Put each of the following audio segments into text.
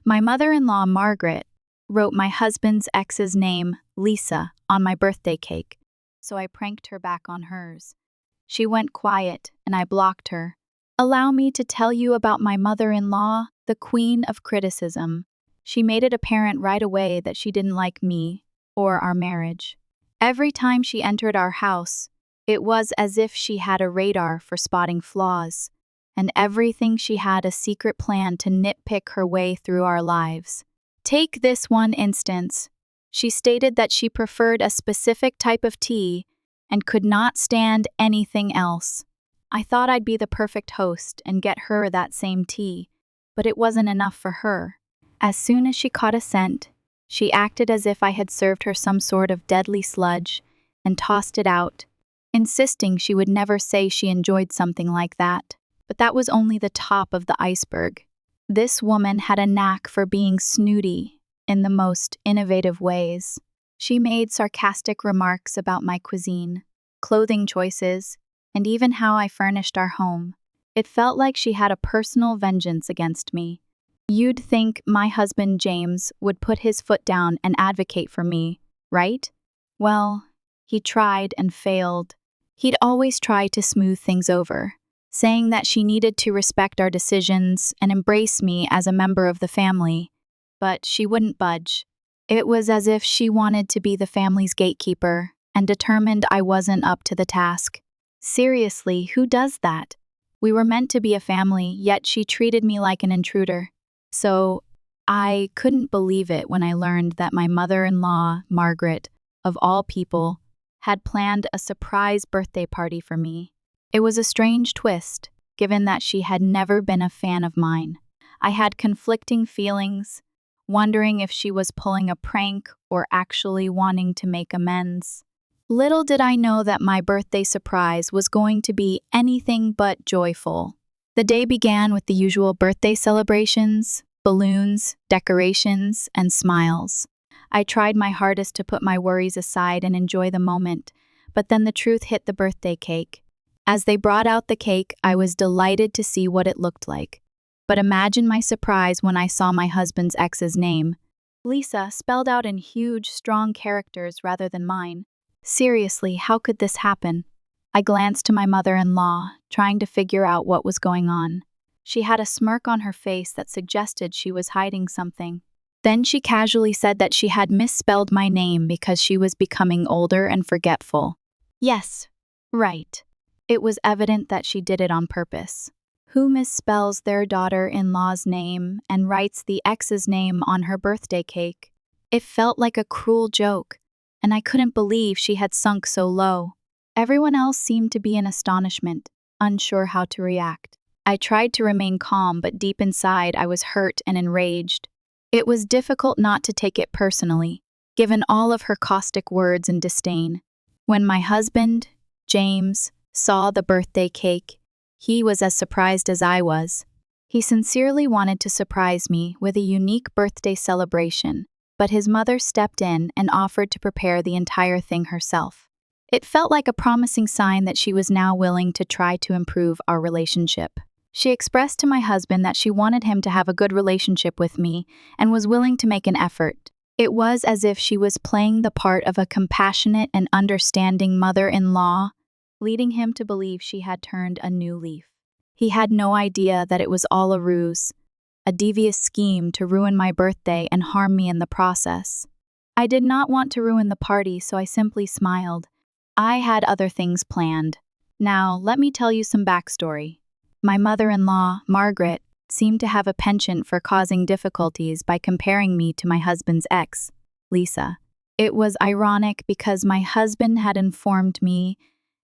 My mother-in-law, Margaret, wrote my husband's ex's name, Lisa, on my birthday cake, so I pranked her back on hers. She went quiet, and I blocked her. Allow me to tell you about my mother-in-law, the queen of criticism. She made it apparent right away that she didn't like me or our marriage. Every time she entered our house, it was as if she had a radar for spotting flaws, and everything she had a secret plan to nitpick her way through our lives. Take this one instance. She stated that she preferred a specific type of tea and could not stand anything else. I thought I'd be the perfect host and get her that same tea, but it wasn't enough for her. As soon as she caught a scent, she acted as if I had served her some sort of deadly sludge and tossed it out, insisting she would never say she enjoyed something like that. But that was only the top of the iceberg. This woman had a knack for being snooty in the most innovative ways. She made sarcastic remarks about my cuisine, clothing choices, and even how I furnished our home. It felt like she had a personal vengeance against me. You'd think my husband James would put his foot down and advocate for me, right? Well, he tried and failed. He'd always try to smooth things over, saying that she needed to respect our decisions and embrace me as a member of the family. But she wouldn't budge. It was as if she wanted to be the family's gatekeeper and determined I wasn't up to the task. Seriously, who does that? We were meant to be a family, yet she treated me like an intruder. So I couldn't believe it when I learned that my mother-in-law, Margaret, of all people, had planned a surprise birthday party for me. It was a strange twist, given that she had never been a fan of mine. I had conflicting feelings, wondering if she was pulling a prank or actually wanting to make amends. Little did I know that my birthday surprise was going to be anything but joyful. The day began with the usual birthday celebrations, balloons, decorations, and smiles. I tried my hardest to put my worries aside and enjoy the moment, but then the truth hit the birthday cake. As they brought out the cake, I was delighted to see what it looked like. But imagine my surprise when I saw my husband's ex's name, Lisa, spelled out in huge, strong characters rather than mine. Seriously, how could this happen? I glanced to my mother-in-law, trying to figure out what was going on. She had a smirk on her face that suggested she was hiding something. Then she casually said that she had misspelled my name because she was becoming older and forgetful. Yes, right. It was evident that she did it on purpose. Who misspells their daughter-in-law's name and writes the ex's name on her birthday cake? It felt like a cruel joke, and I couldn't believe she had sunk so low. Everyone else seemed to be in astonishment, unsure how to react. I tried to remain calm, but deep inside I was hurt and enraged. It was difficult not to take it personally, given all of her caustic words and disdain. When my husband, James, saw the birthday cake, he was as surprised as I was. He sincerely wanted to surprise me with a unique birthday celebration, but his mother stepped in and offered to prepare the entire thing herself. It felt like a promising sign that she was now willing to try to improve our relationship. She expressed to my husband that she wanted him to have a good relationship with me and was willing to make an effort. It was as if she was playing the part of a compassionate and understanding mother-in-law, leading him to believe she had turned a new leaf. He had no idea that it was all a ruse, a devious scheme to ruin my birthday and harm me in the process. I did not want to ruin the party, so I simply smiled. I had other things planned. Now, let me tell you some backstory. My mother-in-law, Margaret, seemed to have a penchant for causing difficulties by comparing me to my husband's ex, Lisa. It was ironic because my husband had informed me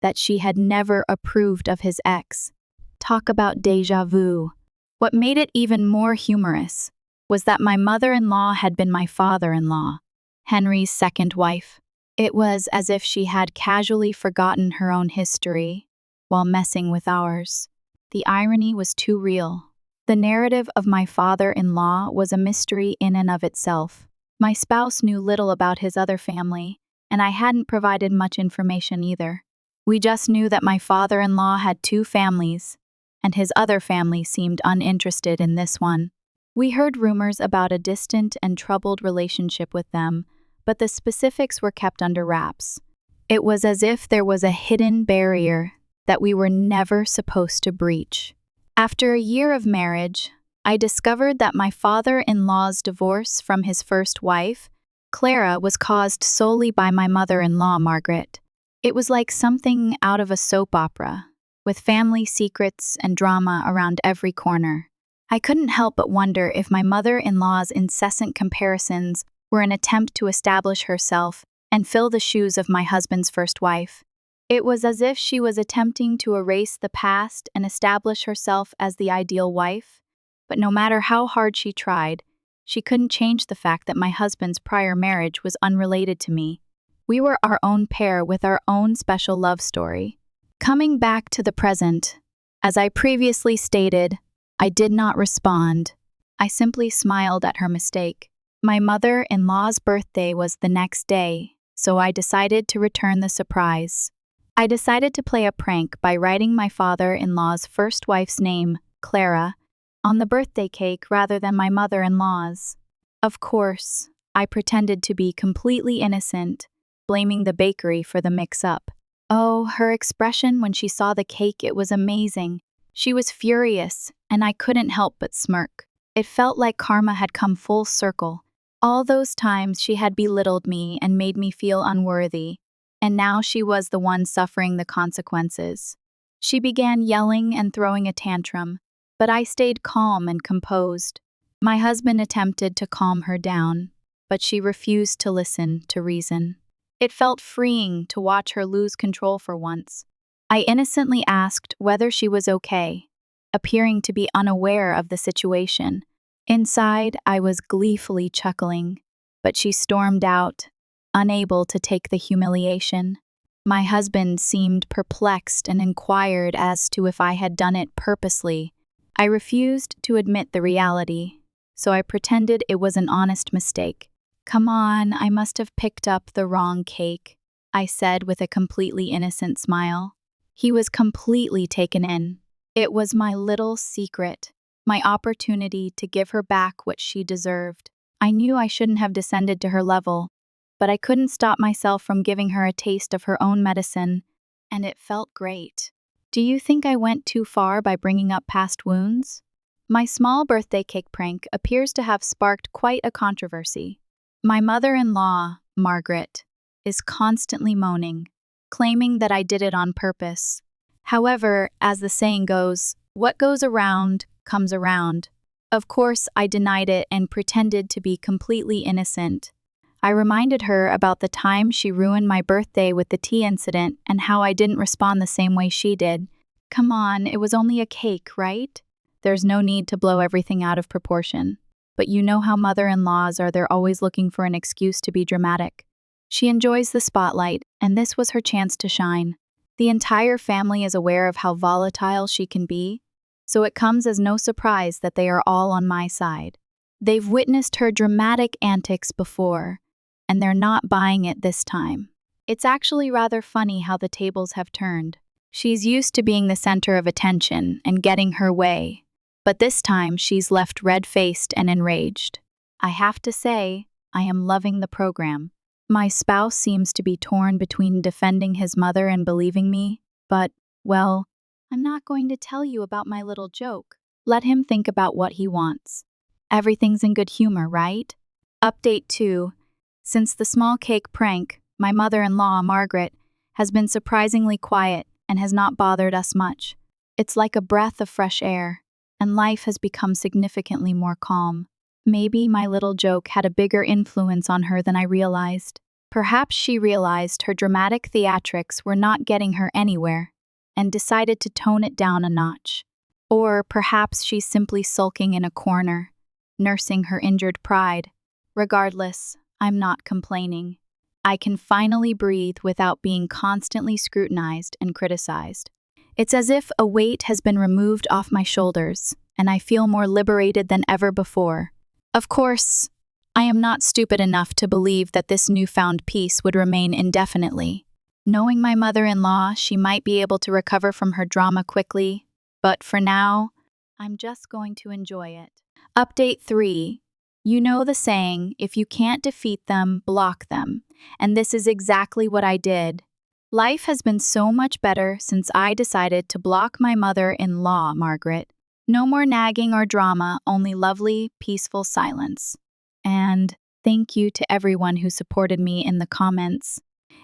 that she had never approved of his ex. Talk about déjà vu. What made it even more humorous was that my mother-in-law had been my father-in-law, Henry's second wife. It was as if she had casually forgotten her own history while messing with ours. The irony was too real. The narrative of my father-in-law was a mystery in and of itself. My spouse knew little about his other family, and I hadn't provided much information either. We just knew that my father-in-law had two families, and his other family seemed uninterested in this one. We heard rumors about a distant and troubled relationship with them, but the specifics were kept under wraps. It was as if there was a hidden barrier that we were never supposed to breach. After a year of marriage, I discovered that my father-in-law's divorce from his first wife, Clara, was caused solely by my mother-in-law, Margaret. It was like something out of a soap opera, with family secrets and drama around every corner. I couldn't help but wonder if my mother-in-law's incessant comparisons were an attempt to establish herself and fill the shoes of my husband's first wife. It was as if she was attempting to erase the past and establish herself as the ideal wife, but no matter how hard she tried, she couldn't change the fact that my husband's prior marriage was unrelated to me. We were our own pair with our own special love story. Coming back to the present, as I previously stated, I did not respond. I simply smiled at her mistake. My mother-in-law's birthday was the next day, so I decided to return the surprise. I decided to play a prank by writing my father-in-law's first wife's name, Clara, on the birthday cake rather than my mother-in-law's. Of course, I pretended to be completely innocent, blaming the bakery for the mix-up. Oh, her expression when she saw the cake, it was amazing. She was furious, and I couldn't help but smirk. It felt like karma had come full circle. All those times she had belittled me and made me feel unworthy, and now she was the one suffering the consequences. She began yelling and throwing a tantrum, but I stayed calm and composed. My husband attempted to calm her down, but she refused to listen to reason. It felt freeing to watch her lose control for once. I innocently asked whether she was okay, appearing to be unaware of the situation. Inside, I was gleefully chuckling, but she stormed out, unable to take the humiliation. My husband seemed perplexed and inquired as to if I had done it purposely. I refused to admit the reality, so I pretended it was an honest mistake. "Come on, I must have picked up the wrong cake," I said with a completely innocent smile. He was completely taken in. It was my little secret, my opportunity to give her back what she deserved. I knew I shouldn't have descended to her level, but I couldn't stop myself from giving her a taste of her own medicine, and it felt great. Do you think I went too far by bringing up past wounds? My small birthday cake prank appears to have sparked quite a controversy. My mother-in-law, Margaret, is constantly moaning, claiming that I did it on purpose. However, as the saying goes, what goes around comes around. Of course, I denied it and pretended to be completely innocent. I reminded her about the time she ruined my birthday with the tea incident and how I didn't respond the same way she did. Come on, it was only a cake, right? There's no need to blow everything out of proportion. But you know how mother-in-laws are, they're always looking for an excuse to be dramatic. She enjoys the spotlight, and this was her chance to shine. The entire family is aware of how volatile she can be, so it comes as no surprise that they are all on my side. They've witnessed her dramatic antics before, and they're not buying it this time. It's actually rather funny how the tables have turned. She's used to being the center of attention and getting her way, but this time she's left red-faced and enraged. I have to say, I am loving the program. My spouse seems to be torn between defending his mother and believing me, but, well, I'm not going to tell you about my little joke. Let him think about what he wants. Everything's in good humor, right? Update 2. Since the small cake prank, my mother-in-law, Margaret, has been surprisingly quiet and has not bothered us much. It's like a breath of fresh air, and life has become significantly more calm. Maybe my little joke had a bigger influence on her than I realized. Perhaps she realized her dramatic theatrics were not getting her anywhere, and decided to tone it down a notch. Or perhaps she's simply sulking in a corner, nursing her injured pride. Regardless, I'm not complaining. I can finally breathe without being constantly scrutinized and criticized. It's as if a weight has been removed off my shoulders, and I feel more liberated than ever before. Of course, I am not stupid enough to believe that this newfound peace would remain indefinitely. Knowing my mother-in-law, she might be able to recover from her drama quickly, but for now, I'm just going to enjoy it. Update 3. You know the saying, if you can't defeat them, block them. And this is exactly what I did. Life has been so much better since I decided to block my mother-in-law, Margaret. No more nagging or drama, only lovely, peaceful silence. And thank you to everyone who supported me in the comments.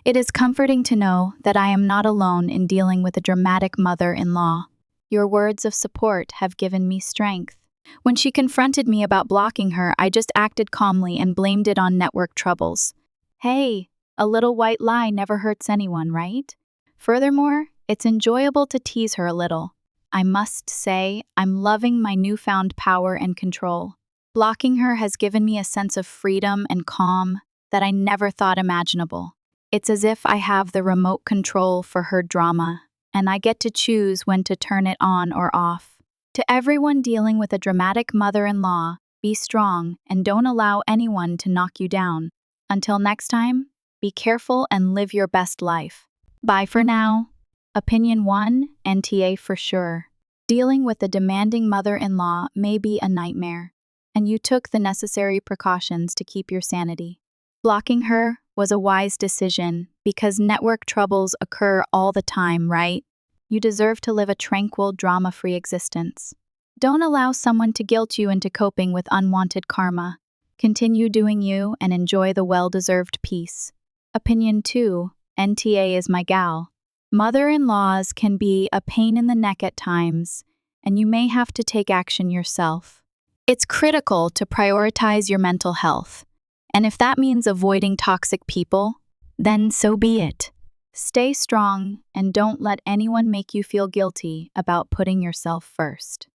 It is comforting to know that I am not alone in dealing with a dramatic mother-in-law. Your words of support have given me strength. When she confronted me about blocking her, I just acted calmly and blamed it on network troubles. Hey, a little white lie never hurts anyone, right? Furthermore, it's enjoyable to tease her a little. I must say, I'm loving my newfound power and control. Blocking her has given me a sense of freedom and calm that I never thought imaginable. It's as if I have the remote control for her drama, and I get to choose when to turn it on or off. To everyone dealing with a dramatic mother-in-law, be strong and don't allow anyone to knock you down. Until next time, be careful and live your best life. Bye for now. Opinion 1, NTA for sure. Dealing with a demanding mother-in-law may be a nightmare, and you took the necessary precautions to keep your sanity. Blocking her was a wise decision because network troubles occur all the time, right? You deserve to live a tranquil, drama-free existence. Don't allow someone to guilt you into coping with unwanted karma. Continue doing you and enjoy the well-deserved peace. Opinion 2, NTA is my gal. Mother-in-laws can be a pain in the neck at times, and you may have to take action yourself. It's critical to prioritize your mental health, and if that means avoiding toxic people, then so be it. Stay strong and don't let anyone make you feel guilty about putting yourself first.